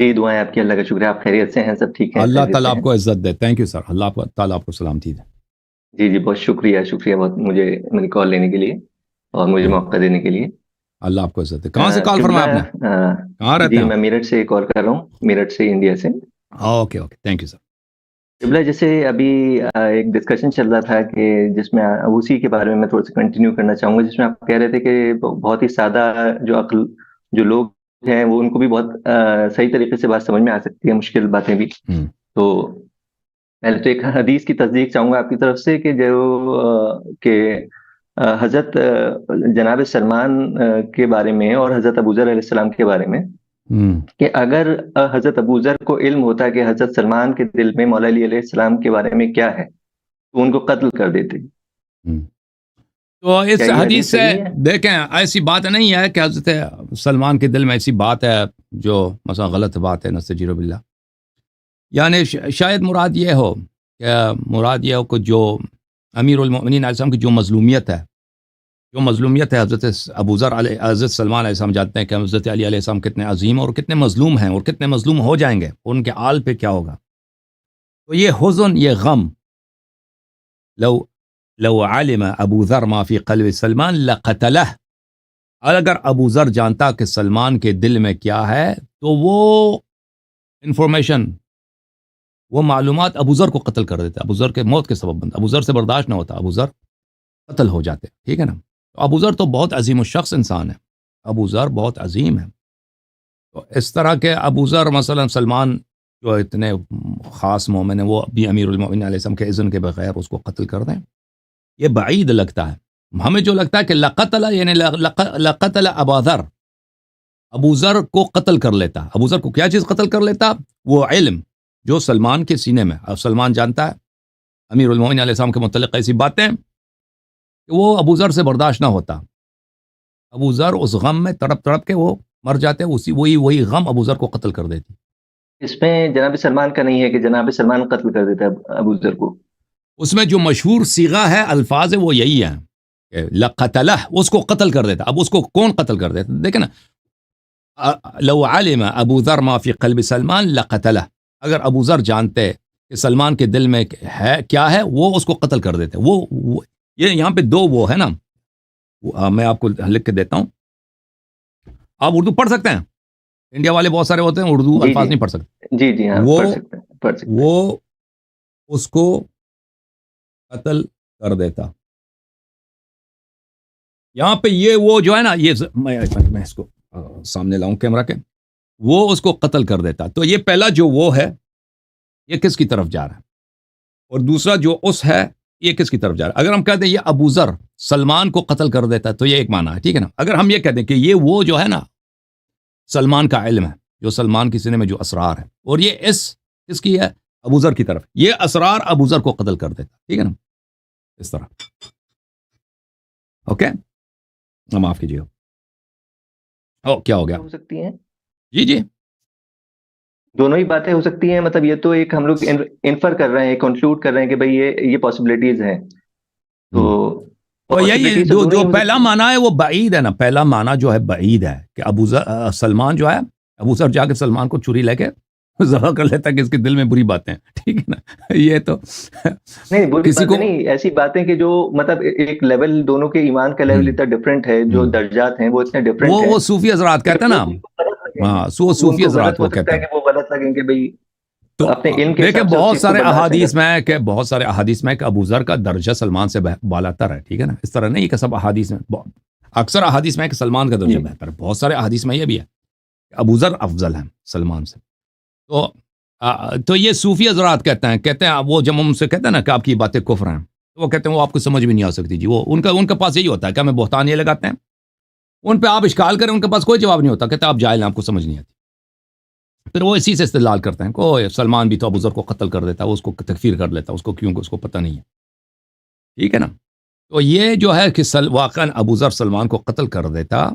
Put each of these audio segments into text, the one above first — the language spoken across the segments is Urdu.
جی دعائیں آپ کی، اللہ کا شکریہ، آپ خیریت سے ہیں؟ سب ٹھیک ہیں؟ اللہ خیریت تعالیٰ سے آپ ہیں؟ کو عزت دے. Thank you sir. اللہ تعالیٰ آپ کو سلامتی دے. جی جی بہت شکریہ، شکریہ بہت مجھے میری کال لینے کے لیے اور مجھے موقع دینے کے لیے. اللہ آپ کو عزت دے. کہاں سے کال قبلہ، فرمایا آپ نے؟ کہاں رہتے جی ہیں میں آپ؟ میرٹھ سے کال کر رہا ہوں، میرٹھ سے، انڈیا سے. Okay okay, thank you sir. قبلہ جیسے ابھی ایک ڈسکشن چل رہا تھا کہ جس میں اسی کے بارے میں تھوڑا سا کنٹینیو کرنا چاہوں گا، جس میں آپ کہہ رہے تھے کہ بہت ہی سادہ جو عقل جو لوگ ہیں وہ ان کو بھی بہت صحیح طریقے سے بات سمجھ میں آ سکتی ہے، مشکل باتیں بھی. تو پہلے تو ایک حدیث کی تصدیق چاہوں گا آپ کی طرف سے کہ کہ حضرت جناب سلمان کے بارے میں اور حضرت ابوذر علیہ السلام کے بارے میں، کہ اگر حضرت ابوذر کو علم ہوتا کہ حضرت سلمان کے دل میں مولا علی علیہ السلام کے بارے میں کیا ہے تو ان کو قتل کر دیتے. تو اس کیا یہ حدیث سے صحیح ہے؟ دیکھیں، ایسی بات نہیں ہے کہ حضرت سلمان کے دل میں ایسی بات ہے جو مثلا غلط بات ہے، نستجیر باللہ. یعنی شاید مراد یہ ہو کہ جو امیر المؤمنین علیہ السلام کی جو مظلومیت ہے حضرت ابوذر علیہ، حضرت سلمان علیہ السلام جانتے ہیں کہ حضرت علی علیہ السلام کتنے عظیم اور کتنے مظلوم ہیں اور کتنے مظلوم ہو جائیں گے، ان کے آل پہ کیا ہوگا. تو یہ حزن، یہ غم، لو علم ابو ذر ما فی قلب سلمان لقتلہ. اگر ابو ذر جانتا کہ سلمان کے دل میں کیا ہے تو وہ انفارمیشن، وہ معلومات ابو ذر کو قتل کر دیتا، ابو ذر کے موت کے سبب بنتا. ابو ذر سے برداشت نہ ہوتا، ابو ذر قتل ہو جاتے. ٹھیک ہے نا. تو ابو ذر تو بہت عظیم الشخص انسان ہے، ابو ذر بہت عظیم ہے. تو اس طرح کے ابو ذر مثلا سلمان جو اتنے خاص مومن ہیں، وہ بھی امیر المؤمنین علیہ السلام کے اذن کے بغیر اس کو قتل کر دیں، یہ بعید لگتا ہے. ہمیں جو لگتا ہے کہ لقتل، یعنی لقتل ابا ذر، ابو ذر کو قتل کر لیتا. ابو ذر کو کیا چیز قتل کر لیتا؟ وہ علم جو سلمان کے سینے میں. اب سلمان جانتا ہے امیر المؤمنین علیہ السلام کے متعلق ایسی باتیں کہ وہ ابو ذر سے برداشت نہ ہوتا. ابو ذر اس غم میں تڑپ تڑپ کے وہ مر جاتے، وہی غم ابو ذر کو قتل کر دیتی. اس میں جناب سلمان کا نہیں ہے کہ جناب سلمان قتل کر دیتا ہے ابو ذر کو؟ اس میں جو مشہور صیغہ ہے، الفاظ ہے، وہ یہی ہیں کہ لقتلہ، اس کو قتل کر دیتا. اب اس کو کون قتل کر دیتا؟ دیکھیں نا، لو علم ابو ذر ما فی قلب سلمان لقتلہ. اگر ابو ذر جانتے کہ سلمان کے دل میں ہے کیا ہے، وہ اس کو قتل کر دیتے. وہ یہ یہاں پہ دو وہ ہے نا، میں آپ کو لکھ کے دیتا ہوں. آپ اردو پڑھ سکتے ہیں؟ انڈیا والے بہت سارے ہوتے ہیں اردو الفاظ نہیں پڑھ سکتے. جی جی ہاں پڑھ سکتے ہیں. وہ اس کو قتل کر دیتا. یہاں پہ یہ وہ جو ہے نا، یہ میں اس کو سامنے لاؤں کیمرہ کے، وہ اس کو قتل کر دیتا. تو یہ پہلا جو وہ ہے، یہ کس کی طرف جا رہا ہے، اور دوسرا جو اس ہے، یہ کس کی طرف جا رہا ہے. اگر ہم کہتے ہیں یہ ابو ذر سلمان کو قتل کر دیتا تو یہ ایک معنی ہے. ٹھیک ہے نا. اگر ہم یہ کہتے ہیں کہ یہ وہ جو ہے نا سلمان کا علم ہے، جو سلمان کے سینے میں جو اسرار ہے، اور یہ اس کی ہے ابو ذر کی طرف، یہ اسرار ابو ذر کو قتل کر دیتا. ٹھیک ہے نا. اس طرح. اوکے، معاف کیجیے. کیا ہو گیا؟ ہو سکتی ہیں جی دونوں ہی باتیں ہو سکتی ہیں. مطلب یہ تو ایک ہم لوگ انفر کر رہے ہیں، کنکلوڈ کر رہے ہیں کہ بھئی یہ پاسبلٹیز ہیں. تو یہی جو پہلا معنی ہے وہ بعید ہے نا. پہلا معنی جو ہے بعید ہے کہ ابو ذر سلمان جو ہے، ابو ذر جا کے سلمان کو چھری لے کے ذبح کر لیتا کہ اس کے دل میں بری باتیں. ٹھیک ہے نا. یہ تو نہیں کسی کو نہیں، ایسی باتیں کہ جو مطلب ایک لیول، دونوں کے ایمان کا لیول اتنا ڈفرینٹ ہے، جو درجات ہیں وہ اتنے ڈفرینٹ ہیں. وہ صوفی حضرات کہتے ہیں نا. ہاں، صوفی حضرات وہ کہتے ہیں کہ وہ غلط لگیں کہ بھئی تو اپنے علم کے دیکھیں حساب سے بہت اس کو سارے برداشت احادیث میں کہ ابو ذر کا درجہ سلمان سے بالاتر ہے. ٹھیک ہے نا. اس طرح نہیں کہ سب احادیث میں، اکثر احادیث میں کہ سلمان کا درجہ بہتر ہے. بہت سارے احادیث میں یہ بھی ہے کہ ابو ذر افضل ہے سلمان سے. تو یہ صوفی حضرات کہتے ہیں وہ جب ہم سے کہتے ہیں نا کہ آپ کی باتیں کفر ہیں، تو وہ کہتے ہیں وہ آپ کو سمجھ بھی نہیں آ سکتی. جی وہ ان کا پاس یہی ہوتا ہے کہ ہمیں بہتان یہ لگاتے ہیں، ان پہ آپ اشکال کریں، ان کے پاس کوئی جواب نہیں ہوتا. کہتے ہیں آپ جاہل ہیں، آپ کو سمجھ نہیں آتی. پھر وہ اسی سے استدلال کرتے ہیں کہ سلمان بھی تو ابو ذر کو قتل کر دیتا، وہ اس کو تکفیر کر لیتا، اس کو کیوں کہ اس کو پتہ نہیں ہے. ٹھیک ہے نا. تو یہ جو ہے کہ واقعاً ابو ذر سلمان کو قتل کر دیتا،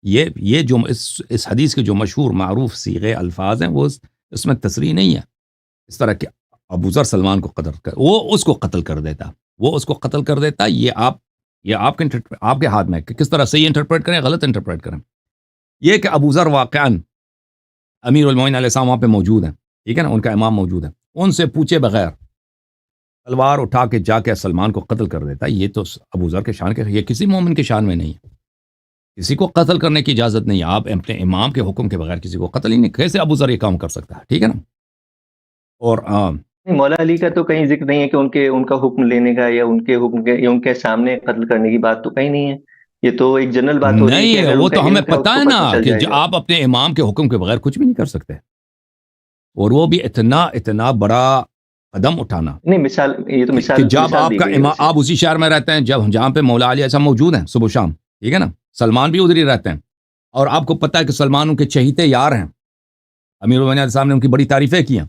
یہ جو اس حدیث کے جو مشہور معروف صیغے الفاظ ہیں، وہ اس میں تصریح نہیں ہے اس طرح کہ ابو ذر سلمان کو وہ اس کو قتل کر دیتا. یہ آپ کے ہاتھ میں کہ کس طرح صحیح انٹرپریٹ کریں، غلط انٹرپریٹ کریں. یہ کہ ابو ذر واقعاً امیر المومنین علیہ السلام وہاں پہ موجود ہیں، ٹھیک ہے نا، ان کا امام موجود ہے، ان سے پوچھے بغیر تلوار اٹھا کے جا کے سلمان کو قتل کر دیتا ہے، یہ تو ابو ذر کے شان کے، یہ کسی مومن کے شان میں نہیں ہے، کسی کو قتل کرنے کی اجازت نہیں ہے، آپ اپنے امام کے حکم کے بغیر کسی کو قتل ہی نہیں، کیسے ابو ذر یہ کام کر سکتا ہے، ٹھیک ہے نا؟ اور نہیں، مولا علی کا تو کہیں ذکر نہیں ہے کہ ان کا حکم لینے کا یا ان کے حکم کے یا ان کے سامنے قتل کرنے کی بات تو کہیں نہیں ہے. یہ تو ایک جنرل بات ہو رہی ہے کہ نہیں، اگر وہ ان کا تو ہمیں علم تھا پتہ اس کو ہے نا پتہ چل کہ جائے گا. آپ اپنے امام کے حکم کے بغیر کچھ بھی نہیں کر سکتے، اور وہ بھی اتنا بڑا قدم اٹھانا نہیں، مثال یہ تو کہ مثال جب مثال آپ دی کا گئی ہے امام، ویسے. آپ اسی شہر میں رہتے ہیں جہاں پہ مولا علی ایسا موجود ہیں صبح و شام، ٹھیک ہے نا، سلمان بھی ادھر ہی رہتے ہیں، اور آپ کو پتہ ہے کہ سلمان ان کے چہیتے یار ہیں، امیر المومنین صاحب نے ان کی بڑی تعریفیں کی ہیں،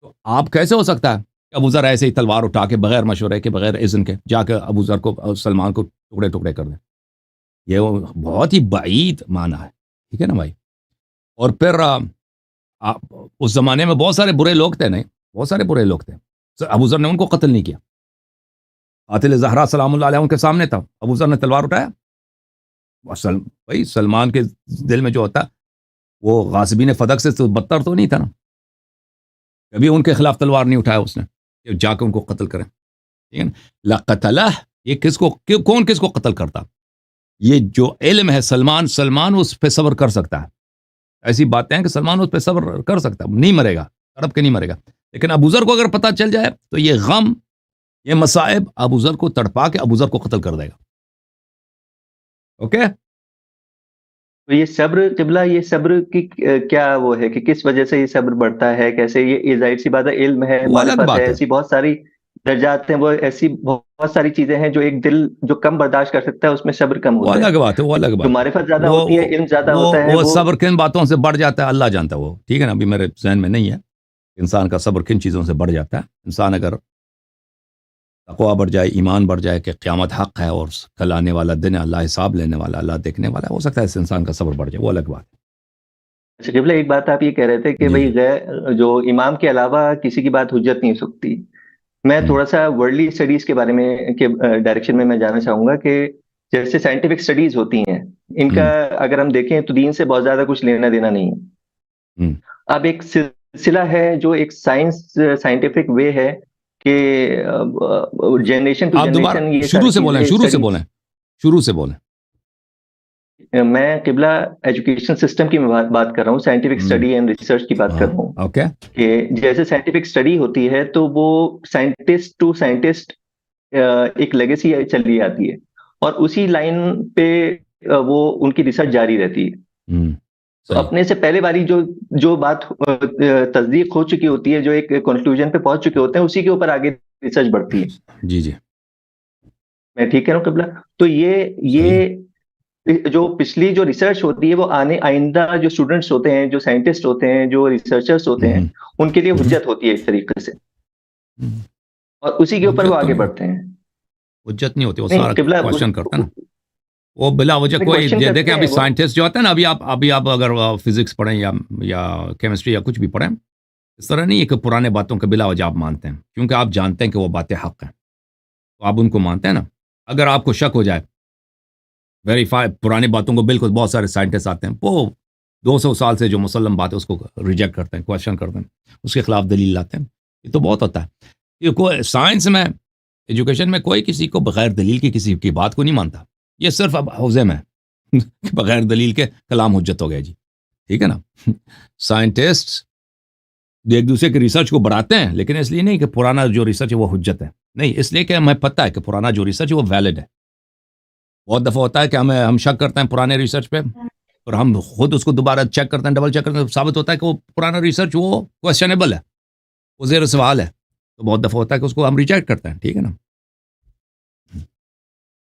تو آپ کیسے ہو سکتا ہے کہ ابو ذر ایسے ہی تلوار اٹھا کے بغیر مشورے کے بغیر اذن کے جا کے ابو ذر کو، سلمان کو ٹکڑے ٹکڑے کر دیں؟ یہ وہ بہت ہی بعید معنی ہے، ٹھیک ہے نا بھائی؟ اور پھر اس زمانے میں بہت سارے برے لوگ تھے، نہیں بہت سارے برے لوگ تھے، ابو ذر نے ان کو قتل نہیں کیا، قاتل زہرا سلام اللہ علیہ ان کے سامنے تھا، ابو ذر نے تلوار اٹھایا؟ بھائی سلمان کے دل میں جو ہوتا ہے وہ غاصبین فدق سے تو بدتر تو نہیں تھا نا، کبھی ان کے خلاف تلوار نہیں اٹھایا اس نے کہ جا کے ان کو قتل کریں، ٹھیک ہے نا؟ لقتلہ، یہ کون کس کو قتل کرتا؟ یہ جو علم ہے، سلمان اس پہ صبر کر سکتا ہے، ایسی باتیں ہیں کہ سلمان اس پہ صبر کر سکتا ہے، نہیں مرے گا، تڑپ کے نہیں مرے گا، لیکن ابو ذر کو اگر پتہ چل جائے تو یہ غم، یہ مصائب ابو ذر کو تڑپا کے ابو ذر کو قتل کر دے گا. اوکے؟ تو یہ صبر قبلہ، یہ صبر کی کیا وہ ہے کہ کس وجہ سے یہ صبر بڑھتا ہے، کیسے؟ یہ ظاہر سی بات ہے، علم ہے، وہ الگ معرفت ہے، بات ہے، ایسی بہت ساری درجات ہیں، وہ ایسی بہت ساری چیزیں ہیں جو ایک دل جو کم برداشت کر سکتا ہے اس میں صبر کم وہ ہوتا ہے. الگ بات ہے، وہ الگ جو بات ہے. معرفت زیادہ وہ ہوتی ہے، علم زیادہ وہ ہوتا ہے، وہ وہ صبر کن باتوں سے بڑھ جاتا ہے اللہ جانتا ہے، وہ ٹھیک ہے نا، ابھی میرے ذہن میں نہیں ہے انسان کا صبر کن چیزوں سے بڑھ جاتا ہے. انسان اگر تقویٰ بڑھ جائے، ایمان بڑھ جائے کہ قیامت حق ہے اور کل آنے والا دن ہے، اللہ حساب لینے والا، اللہ دیکھنے والا ہے، ہو سکتا ہے اس انسان کا صبر بڑھ جائے، وہ الگ بات اچھا قبلہ، ایک بات آپ یہ کہہ رہے تھے ہے. کہ جی بھئی جی. جو امام کے علاوہ کسی کی بات حجت نہیں ہو سکتی. میں ہم، تھوڑا سا ورلڈلی اسٹڈیز کے بارے میں کے ڈائریکشن میں جانا چاہوں گا کہ جیسے سائنٹیفک اسٹڈیز ہوتی ہیں، ان کا ہم، اگر ہم دیکھیں تو دین سے بہت زیادہ کچھ لینا دینا نہیں ہے. ہم. اب ایک سلسلہ ہے جو ایک سائنٹیفک وے ہے کہ جنریشن ٹو آپ دوبارہ جنریشن یہ شروع ساری سے بولیں، چیزیں شروع سے اسٹڈیز. بولیں، شروع سے بولیں. میں قبلہ ایجوکیشن سسٹم کی میں بات کر رہا ہوں، سائنٹیفک ہم، اسٹڈی اینڈ ریسرچ کی بات کر ہاں، رہا ہوں اوکے. کہ جیسے سائنٹیفک اسٹڈی ہوتی ہے تو وہ سائنٹسٹ ٹو سائنٹسٹ ایک لیگیسی چلی آتی ہے، اور اسی لائن پہ وہ ان کی ریسرچ جاری رہتی ہے. ہم، تو صحیح. اپنے سے پہلے باری جو بات تصدیق ہو چکی ہوتی ہے، جو ایک کنکلوژن پہ پہنچ چکے ہوتے ہیں، اسی کے اوپر آگے ریسرچ بڑھتی ہے. جی جی. میں ٹھیک کہہ رہا ہوں قبلہ؟ تو صحیح. یہ جو پچھلی جو ریسرچ ہوتی ہے وہ آئندہ جو اسٹوڈنٹس ہوتے ہیں، جو سائنٹسٹ ہوتے ہیں، جو ریسرچرس ہوتے ہیں، ہم، ان کے لیے ہم، حجت ہوتی ہے ایک طریقے سے، ہم. اور اسی کے اوپر وہ حجت تو آگے نہیں، بڑھتے ہیں. حجت نہیں ہوتی، وہ نہیں سارا قبلہ، کوشچن کرتا ہے نا، وہ بلا وجہ کوئی کوشچن دیکھیں. کرتے ابھی ہیں وہ. سائنٹسٹ جو ہوتا ہے نا، ابھی آپ اگر فزکس پڑھیں یا کیمسٹری یا کچھ بھی پڑھیں، اس طرح نہیں ہے کہ پرانے باتوں کے بلا وجہ آپ مانتے ہیں، کیونکہ آپ جانتے ہیں کہ وہ باتیں حق ہیں تو آپ ان کو مانتے ہیں نا. اگر آپ کو شک ہو جائے، ویریفائی پرانی باتوں کو، بالکل بہت سارے سائنٹسٹ آتے ہیں وہ 200 سال سے جو مسلم بات ہے اس کو ریجیکٹ کرتے ہیں، کوشچن کرتے ہیں، اس کے خلاف دلیل لاتے ہیں. یہ تو بہت ہوتا ہے. یہ کوئی سائنس میں، ایجوکیشن میں کوئی کسی کو بغیر دلیل کی کسی کی بات کو نہیں مانتا. یہ صرف اب حوزے میں بغیر دلیل کے کلام حجت ہو گیا جی، ٹھیک ہے نا. سائنٹسٹ ایک دوسرے کی ریسرچ کو بڑھاتے ہیں، لیکن اس لیے نہیں کہ پرانا جو ریسرچ ہے وہ حجت ہے، نہیں، اس لیے کہ ہمیں پتہ ہے کہ پرانا جو ریسرچ ہے وہ ویلڈ ہے. بہت دفعہ ہوتا ہے کہ ہم شک کرتے ہیں پرانے ریسرچ پہ، اور ہم خود اس کو دوبارہ چیک کرتے ہیں، ڈبل چیک کرتے ہیں، ثابت ہوتا ہے کہ وہ پرانا ریسرچ وہ کویسچنیبل ہے، وہ زیر سوال ہے، تو بہت دفعہ ہوتا ہے کہ اس کو ہم ریجیکٹ کرتے ہیں، ٹھیک ہے نا.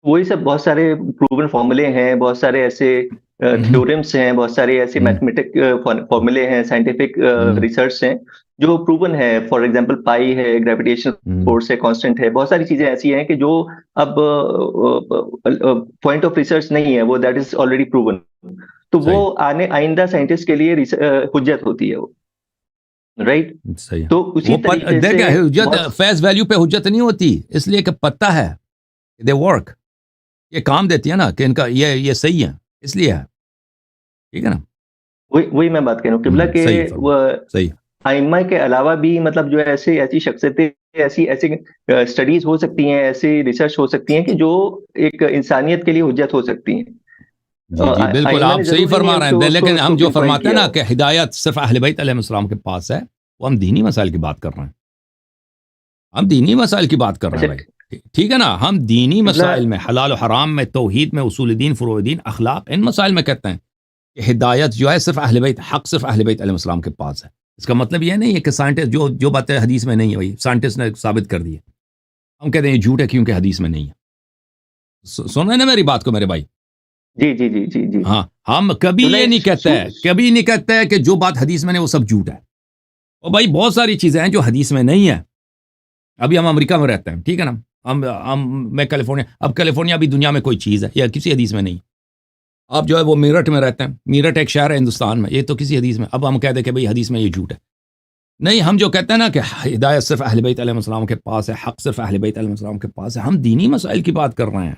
وہی سب بہت سارے پروون فارمولے ہیں، بہت سارے ایسے ہم، تھیورمس ہیں، بہت سارے ایسے ہم، میتھمیٹک فارمولے ہیں، سائنٹیفک ہم، ریسرچ ہیں جو پروون ہے. فار ایگزامپل پائی ہے، گریویٹیشنل ہم. فورس ہے، کانسٹنٹ ہے، بہت ساری چیزیں ایسی ہیں کہ جو اب پوائنٹ آف ریسرچ نہیں ہے، وہ دیٹ از آلریڈی پروون. تو وہ صحیح. آئندہ سائنٹسٹ کے لیے حجت ہوتی ہے وہ، رائٹ. صحیح. تو اسی وہ طریقے سے دیکھیں حجت بہت فیس ویلیو پہ حجت نہیں ہوتی، اس لیے کہ پتہ ہے دے ورک، یہ کام دیتی ہے نا کہ ان کا یہ صحیح ہے، اس لیے ہے، ٹھیک ہے نا. وہی میں بات کر رہا ہوں قبلہ کے صحیح وہ صحیح ائمہ کے علاوہ بھی مطلب جو ہے ایسی شخصیتیں ایسی اسٹڈیز ہو سکتی ہیں، ایسی ریسرچ ہو سکتی ہیں کہ جو ایک انسانیت کے لیے حجت ہو سکتی ہیں. جی جی بالکل ائمہ آپ نے صحیح ضروری نہیں فرما رہے ہے ہیں، اس لیکن کو ہم جو پن پوائنٹ فرماتے ہیں کیا نا ہو. کہ ہدایت صرف اہل بیت علیہ السلام کے پاس ہے، وہ ہم دینی مسائل کی بات کر رہے ہیں، ہم دینی مسائل کی بات کر رہے ہیں اچھا بھائی، ٹھیک ہے نا، ہم دینی قبلہ مسائل میں حلال و حرام میں توحید میں اصول دین فروع دین اخلاق ان مسائل میں کہتے ہیں کہ ہدایت جو ہے صرف اہل بیت حق صرف اہل بیت علیہ السلام کے پاس ہے. اس کا مطلب یہ نہیں ہے کہ سائنٹسٹ جو باتیں حدیث میں نہیں ہے وہی سائنٹسٹ نے ثابت کر دی ہے ہم کہتے ہیں یہ جھوٹ ہے کیونکہ حدیث میں نہیں ہے. سن رہے نا میری بات کو میرے بھائی؟ جی جی جی جی جی ہاں ہم کبھی قبلہ یہ نہیں کہتے ہیں، کبھی نہیں کہتے ہیں کہ جو بات حدیث میں نہیں وہ سب جھوٹ ہے. اور بھائی بہت ساری چیزیں ہیں جو حدیث میں نہیں ہے. ابھی ہم امریکہ میں رہتے ہیں، ٹھیک ہے نا، میں کیلیفورنیا، اب کیلیفورنیا بھی دنیا میں کوئی چیز ہے یا کسی حدیث میں نہیں. آپ جو ہے وہ میرٹھ میں رہتے ہیں، میرٹھ ایک شہر ہے ہندوستان میں، یہ تو کسی حدیث میں، اب ہم کہتے ہیں کہ بھئی حدیث میں یہ جھوٹ ہے. نہیں، ہم جو کہتے ہیں نا کہ ہدایت صرف اہل بیت علیہ السلام کے پاس ہے، حق صرف اہل بیت علیہ السلام کے پاس ہے، ہم دینی مسائل کی بات کر رہے ہیں.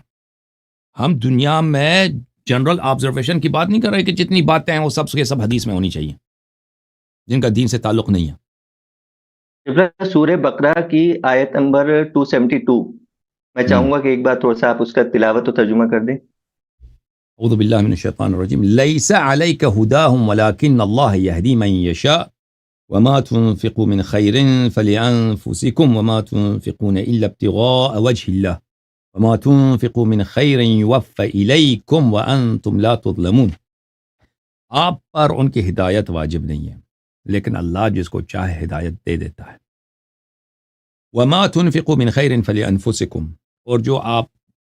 ہم دنیا میں جنرل آبزرویشن کی بات نہیں کر رہے کہ جتنی باتیں ہیں وہ سب کے سب حدیث میں ہونی چاہیے جن کا دین سے تعلق نہیں ہے. قبلہ سورہ بقرہ کی آیت نمبر 272 میں چاہوں گا کہ ایک بار تھوڑا سا آپ اس کا تلاوت و ترجمہ کر دیں. اعوذ باللہ من الشیطان الرجیم. لیس علیک ہداہم ولکن اللہ یہدی من یشاء وما تنفقوا من خیر فلانفسکم وما تنفقون الا ابتغاء وجہ اللہ وما تنفقوا من خیر یوفى الیکم وانتم لا تظلمون. آپ پر ان کی ہدایت واجب نہیں ہے لیکن اللہ جس کو چاہے ہدایت دے دیتا ہے. وما تنفقوا من خیر فلانفسکم، اور جو آپ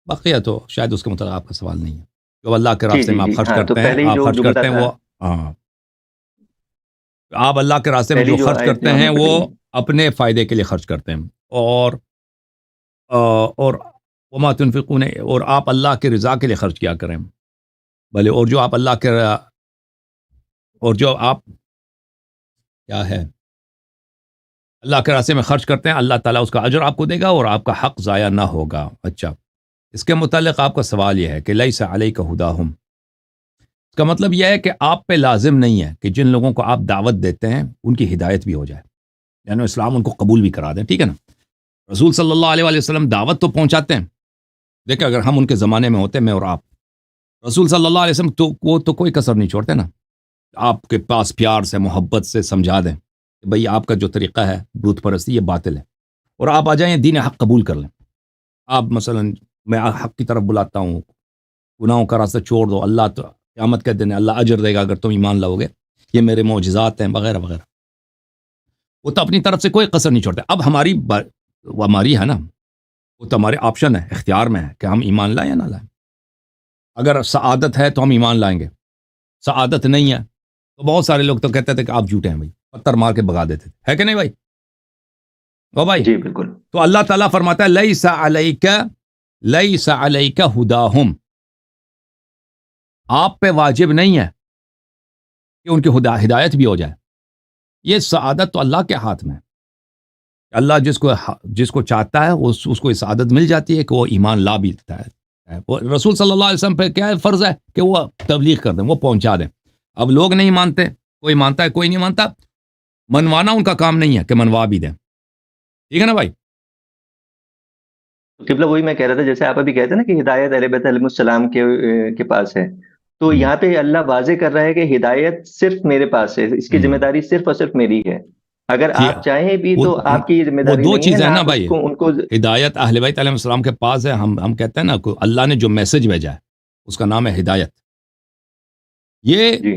بقیہ تو شاید اس کے مطابق آپ کا سوال نہیں ہے، جو اللہ کے جی راستے جی میں آپ جی خرچ ہاں تو کرتے ہیں، پہلے ہی آپ جو خرچ جملہ کرتے ہیں تھا، وہ ہاں آپ اللہ کے راستے میں پہلی جو جو خرچ آیت کرتے جو ہم ہیں نے وہ پڑھی. اپنے فائدے کے لیے خرچ کرتے ہیں. اور وما تنفقون، اور آپ اللہ کی رضا کے لیے خرچ کیا کریں بھلے، اور جو آپ اللہ کے اور جو آپ کیا ہے اللہ کے راستے میں خرچ کرتے ہیں اللہ تعالیٰ اس کا اجر آپ کو دے گا اور آپ کا حق ضائع نہ ہوگا. اچھا، اس کے متعلق آپ کا سوال یہ ہے کہ لیس علیک ہداہم، اس کا مطلب یہ ہے کہ آپ پہ لازم نہیں ہے کہ جن لوگوں کو آپ دعوت دیتے ہیں ان کی ہدایت بھی ہو جائے، یعنی اسلام ان کو قبول بھی کرا دیں، ٹھیک ہے نا. رسول صلی اللہ علیہ وسلم دعوت تو پہنچاتے ہیں. دیکھیں اگر ہم ان کے زمانے میں ہوتے، میں اور آپ، رسول صلی اللہ علیہ وسلم تو وہ تو کوئی کسر نہیں چھوڑتے نا، آپ کے پاس پیار سے محبت سے سمجھا دیں کہ بھئی آپ کا جو طریقہ ہے بت پرستی یہ باطل ہے، اور آپ آ جائیں دین حق قبول کر لیں. آپ مثلا میں حق کی طرف بلاتا ہوں، گناہوں کا راستہ چھوڑ دو، اللہ تو قیامت کے دن اللہ اجر دے گا اگر تم ایمان لاؤ گے، یہ میرے معجزات ہیں وغیرہ وغیرہ. وہ تو اپنی طرف سے کوئی قصر نہیں چھوڑتے. اب وہ ہماری ہے نا، وہ تو ہمارے آپشن ہے، اختیار میں ہے کہ ہم ایمان لائیں یا نہ لائیں. اگر سعادت ہے تو ہم ایمان لائیں گے، سعادت نہیں ہے تو بہت سارے لوگ تو کہتے تھے کہ آپ جھوٹے ہیں بھائی، پتھر مار کے بگا دیتے تھے، ہے کہ نہیں بھائی؟ او بھائی، جی بالکل. تو اللہ تعالیٰ فرماتا ہے لیس علیک ہداہم، آپ پہ واجب نہیں ہے کہ ان کی ہدایت بھی ہو جائے. یہ سعادت تو اللہ کے ہاتھ میں ہے. اللہ جس کو چاہتا ہے اس کو سعادت مل جاتی ہے کہ وہ ایمان لا بھی دیتا ہے. رسول صلی اللہ علیہ وسلم پہ کیا فرض ہے کہ وہ تبلیغ کر دیں، وہ پہنچا دیں. اب لوگ نہیں مانتے، کوئی مانتا ہے کوئی نہیں مانتا، منوانا ان کا کام نہیں ہے کہ منوا بھی دیں، ٹھیک ہے نا بھائی؟ قبلہ وہی میں کہہ رہا تھا، جیسے آپ ابھی کہتے ہیں نا کہ ہدایت اہل بیت علیہ السلام کے پاس ہے، تو یہاں پہ اللہ واضح کر رہا ہے کہ ہدایت صرف میرے پاس ہے، اس کی ذمہ داری صرف اور صرف میری ہے. اگر آپ چاہیں بھی تو آپ کی یہ ذمہ وہ داری دو نہیں ہے چیزیں نہ ہیں نا آپ بھائی، ان کو. ہدایت اہل بیت علیہ السلام کے پاس ہے، ہم کہتے ہیں نا اللہ نے جو میسج بھیجا ہے اس کا نام ہے ہدایت. یہ جی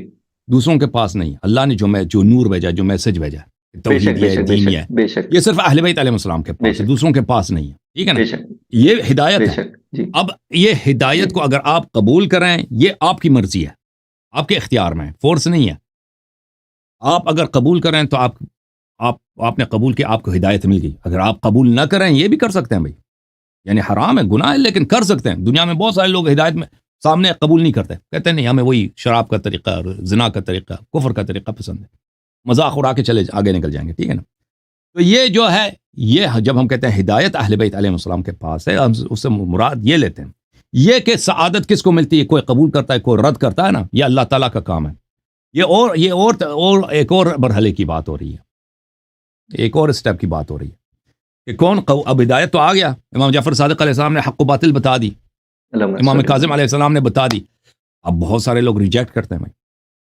دوسروں کے پاس نہیں، اللہ نے جو نور بھیجا، جو میسج بھیجا، بے شک توحید بے ہے، شک بے دین شک ہے، بے شک یہ صرف اہل بیت علیہ السلام کے بے پاس ہے، شک دوسروں کے پاس نہیں ہے، ٹھیک ہے نا. بے شک یہ ہدایت بے ہے. شک. جی اب یہ جی ہدایت کو اگر آپ قبول کریں، یہ آپ کی مرضی ہے، آپ کے اختیار میں ہے، فورس نہیں ہے. آپ اگر قبول کریں تو آپ نے قبول کیا، آپ کو ہدایت مل گئی. اگر آپ قبول نہ کریں، یہ بھی کر سکتے ہیں بھائی، یعنی حرام ہے، گناہ ہے، لیکن کر سکتے ہیں. دنیا میں بہت سارے لوگ ہدایت میں سامنے قبول نہیں کرتے، کہتے ہیں نہیں ہمیں وہی شراب کا طریقہ، زنا کا طریقہ، کفر کا طریقہ پسند ہے، مذاق اڑا کے چلے آگے نکل جائیں گے، ٹھیک ہے نا. تو یہ جو ہے، یہ جب ہم کہتے ہیں ہدایت اہل بیت علیہ السلام کے پاس ہے، ہم اس سے مراد یہ لیتے ہیں یہ کہ سعادت کس کو ملتی ہے، کوئی قبول کرتا ہے کوئی رد کرتا ہے نا، یہ اللہ تعالیٰ کا کام ہے. یہ ایک اور مرحلے کی بات ہو رہی ہے، ایک اور اسٹیپ کی بات ہو رہی ہے کہ اب ہدایت تو آ گیا، امام جعفر صادق علیہ السلام نے حق و باطل بتا دی، امام کاظم علیہ السلام نے بتا دی، اب بہت سارے لوگ ریجیکٹ کرتے ہیں بھائی،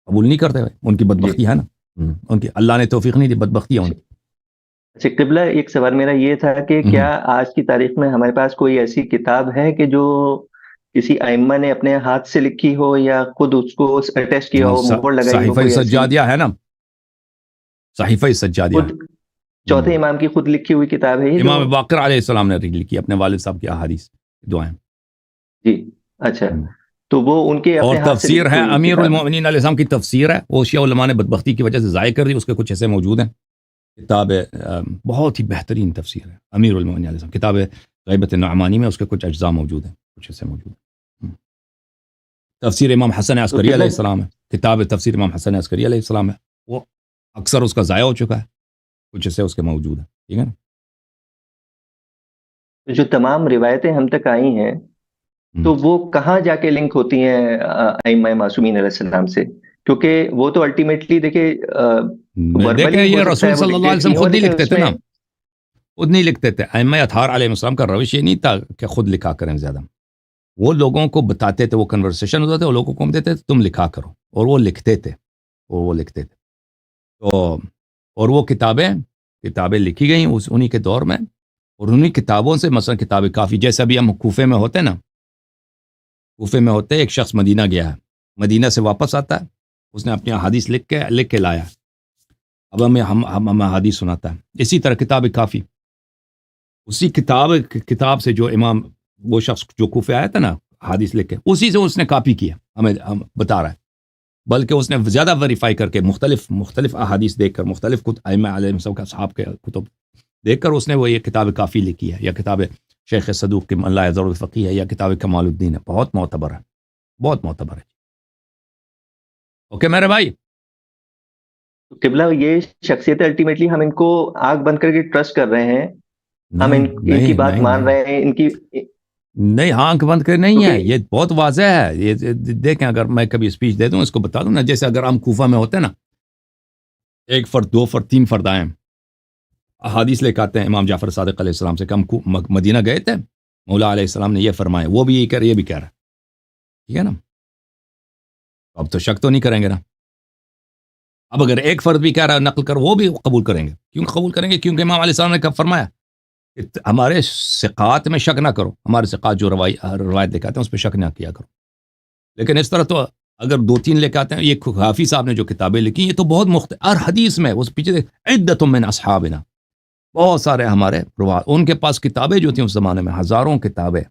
قبول نہیں کرتے بھائی، ان کی بدبختی ہے نا، ان کی اللہ نے توفیق نہیں دی، بدبختی ہے ان کی۔ اچھا قبلہ، ایک سوال میرا یہ تھا کہ کیا آج کی تاریخ میں ہمارے پاس کوئی ایسی کتاب ہے کہ جو کسی ائمہ نے اپنے ہاتھ سے لکھی ہو یا خود اس کو اٹیسٹ کیا ہو، مہر لگائی ہو، صحیفہ کوئی ایسی سجادیہ ہے نا، صحیفہ سجادیہ خود چوتھے امام کی خود لکھی ہوئی کتاب ہے یہ جو؟ امام باقر علیہ السلام نے لکھی اپنے والد صاحب کی احادیث دعائیں، جی اچھا، تو وہ ان کے اور اپنے ہاتھ سے تفسیر لکھی ہے ہوئی امیر کتاب ہے۔ المؤمنین علیہ السلام کی تفسیر ہے، وہ شیعہ علماء نے بدبختی کی وجہ سے ضائع کر دی، اس کے کچھ ایسے موجود ہیں، کتاب بہت ہی بہترین تفسیر ہے امیر المؤمنین علیہ السلام، کتاب غیبت النعمانی میں اس کے کچھ اجزاء موجود ہیں، کچھ ایسے موجود ہیں۔ تفسیر امام حسن عسکری علیہ السلام ہے، کتاب تفسیر امام حسن عسکری علیہ السلام ہے، وہ اکثر اس کا ضائع ہو چکا ہے، کچھ ایسے اس کے موجود ہیں، ٹھیک ہے نا۔ جو تمام روایتیں ہم تک آئی ہیں تو وہ کہاں جا کے لنک ہوتی ہیں ائمہ معصومین علیہ السلام سے؟ کیونکہ وہ تو الٹیمیٹلی دیکھیں یہ رسول صلی اللہ علیہ وسلم خود نہیں لکھتے تھے نا، میں خود نہیں لکھتے تھے، ائمہ اطہار علیہ السلام کا روش یہ نہیں تھا کہ خود لکھا کریں زیادہ، وہ لوگوں کو بتاتے تھے، وہ کنورسیشن ہوتا تھا، وہ لوگوں کو دیتے تھے تم لکھا کرو، اور وہ لکھتے تھے، تو اور وہ کتابیں لکھی گئیں انہی کے دور میں، اور انہی کتابوں سے مثلا کتاب کافی، جیسے ابھی ہم کوفے میں ہوتے نا، کوفے میں ہوتے ایک شخص مدینہ گیا ہے، مدینہ سے واپس آتا ہے، اس نے اپنی احادیث لکھ کے لایا، اب ہم احادیث سناتا ہے، اسی طرح کتاب کافی، اسی کتاب سے جو امام وہ شخص جو کوفے آیا تھا نا حدیث لکھ کے، اسی سے اس نے کاپی کیا، ہم بتا رہا ہے، بلکہ اس نے زیادہ ویریفائی کر کے مختلف احادیث دیکھ کر، مختلف ائمہ علیہ السلام کے اصحاب کے کتب دیکھ کر اس نے وہ یہ کتاب کافی لکھی ہے، یا کتاب شیخ صدوق کی من لا یضر الفقیہ ہے، یا کتاب کمال الدین ہے، بہت معتبر ہے، بہت معتبر ہے۔ اوکے میرے بھائی، قبلہ یہ شخصیت الٹیمیٹلی ہم ان کو آنکھ بند کر کے ٹرسٹ کر رہے ہیں، ہم ان کی بات مان رہے ہیں، ان کی نہیں، آنکھ بند کر نہیں ہے، یہ بہت واضح ہے، یہ دیکھیں، اگر میں کبھی اسپیچ دے دوں اس کو بتا دوں نا، جیسے اگر ہم کوفہ میں ہوتے ہیں نا، ایک فرد، دو فرد، تین فرد آئے، احادیث لے کے آتے ہیں امام جعفر صادق علیہ السلام سے کہ ہم مدینہ گئے تھے، مولا علیہ السلام نے یہ فرمایا، وہ بھی یہ کہہ رہا ہے، یہ بھی کہہ رہا ہے، ٹھیک ہے نا، اب تو شک تو نہیں کریں گے نا، اب اگر ایک فرد بھی کہہ رہا ہے نقل کر، وہ بھی قبول کریں گے، کیوں قبول کریں گے؟ کیونکہ امام علیہ السلام نے کب فرمایا کہ ہمارے ثقات میں شک نہ کرو، ہمارے ثقات جو روایت لے کے آتے ہیں اس پہ شک نہ کیا کرو، لیکن اس طرح تو اگر دو تین لے کے آتے ہیں، یہ حافظ صاحب نے جو کتابیں لکھی، یہ تو بہت ہر حدیث میں اس پیچھے عدۃ من اصحابنا، بہت سارے ہمارے روایت، ان کے پاس کتابیں جو تھیں اس زمانے میں، ہزاروں کتابیں،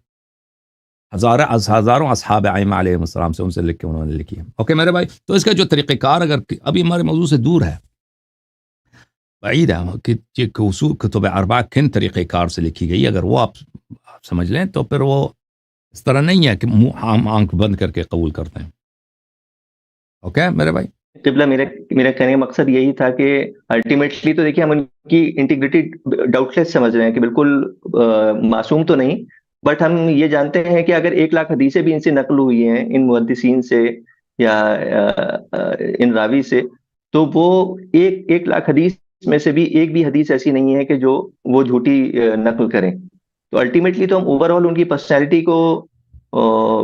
ہزاروں اصحاب ائمہ علیہ السلام سے ان سے لکھ کے انہوں نے لکھی ہے۔ اوکے میرے بھائی، تو اس کا جو طریقہ کار اگر ابھی ہمارے موضوع سے دور ہے، بعید ہے کہ اصول کتب اربعہ کن طریقہ کار سے لکھی گئی، اگر وہ آپ سمجھ لیں تو پھر وہ اس طرح نہیں ہے کہ ہم آنکھ بند کر کے قبول کرتے ہیں۔ اوکے میرے بھائی، قبلہ میرا کہنے کا مقصد یہی تھا کہ الٹیمیٹلی تو دیکھیے ہم ان کی انٹیگریٹی ڈاؤٹ لیس سمجھ رہے ہیں کہ بالکل معصوم تو نہیں، بٹ ہم یہ جانتے ہیں کہ اگر 1,00,000 حدیثیں بھی ان سے نقل ہوئی ہیں، ان محدثین سے یا ان راوی سے، تو وہ 1,00,000 حدیث میں سے بھی ایک بھی حدیث ایسی نہیں ہے کہ جو وہ جھوٹی نقل کریں، تو الٹیمیٹلی تو ہم اوور آل ان کی پرسنالٹی کو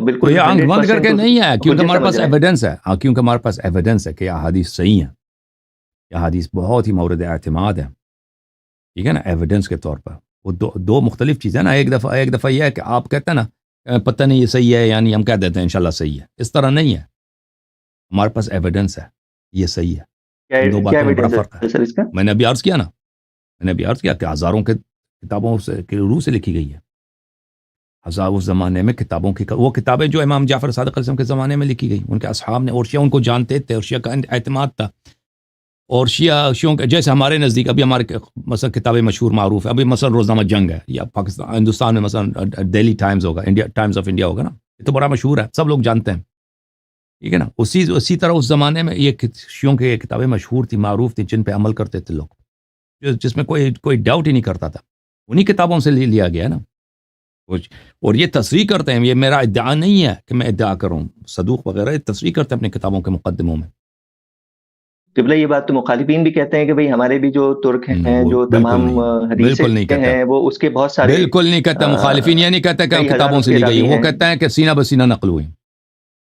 بالکل یہ آنکھ بند کر 100% کے نہیں ہے، کیونکہ حجت ہمارے سمجھ پاس رہے ہیں۔ ایویڈنس ہے، کیونکہ ہمارے پاس ایویڈنس ہے کہ یہ حدیث صحیح ہے، یہ حدیث بہت ہی مورد اعتماد ہے، ٹھیک ہے نا، ایویڈنس کے طور پر وہ دو مختلف چیزیں نا، ایک دفعہ یہ ہے کہ آپ کہتے ہیں نا پتہ نہیں یہ صحیح ہے، یعنی ہم کہہ دیتے ہیں انشاءاللہ صحیح ہے، اس طرح نہیں ہے، ہمارے پاس ایویڈنس ہے یہ صحیح ہے، ان دو کیا باتوں میں بڑا ایویڈنس فرق ہے۔ ہے سر اس کا؟ میں نے ابھی عرض کیا نا، کہ ہزاروں کے کتابوں سے کے روح سے لکھی گئی ہے، ہزار اس زمانے میں کتابوں کی، وہ کتابیں جو امام جعفر صادق علیہ السلام کے زمانے میں لکھی گئی، ان کے اصحاب نے، اور شیعہ ان کو جانتے تھے، اور شیعہ کا اعتماد تھا، اور شیعوں کے جیسے ہمارے نزدیک ابھی ہمارے مثلا کتابیں مشہور معروف ہے، ابھی مثلا روزنامہ جنگ ہے، یا پاکستان ہندوستان میں مثلا ڈیلی ٹائمز ہوگا، انڈیا ٹائمز آف انڈیا ہوگا نا، یہ تو بڑا مشہور ہے، سب لوگ جانتے ہیں، ٹھیک ہے نا، اسی طرح اس زمانے میں یہ شیعوں کی کتابیں مشہور تھی، معروف تھی، جن پہ عمل کرتے تھے لوگ، جس میں کوئی ڈاؤٹ ہی نہیں کرتا تھا، انہی کتابوں سے لیا گیا نا، اور یہ تصریح کرتے ہیں، یہ میرا ادعا نہیں ہے کہ میں ادعا کروں، صدوق وغیرہ تصریح کرتے ہیں اپنی کتابوں کے مقدموں میں قبلہ یہ بات تو مخالفین بھی کہتے ہیں کہ بھئی ہمارے بھی جو ترک ہیں وہ جو بالکل تمام نہیں، حدیثیں بالکل نہیں کہتا، ہیں وہ اس کے بہت سارے بالکل نہیں کہتا. مخالفین یہ نہیں کہتا کہ کئی ہزار کتابوں اس سے کے لی گئی راوی ہیں، وہ ہیں. کہتا ہے کہ سینہ بسینہ نقل ہوئی،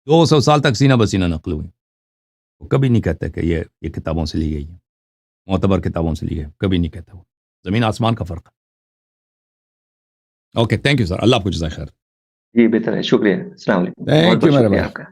200 سال تک سینہ بسینہ نقل ہوئی. وہ کبھی نہیں کہتا کہ یہ کتابوں سے لی گئی ہے، معتبر کتابوں سے لی گئی، کبھی نہیں کہتا. وہ زمین آسمان کا فرق ہے. اوکے، تھینک یو سر، اللہ آپ کو جزائے خیر. جی بہتر ہے، شکریہ، السلام علیکم، بہت تھینک یو بہت میرے شکریہ بھائی. آپ کا.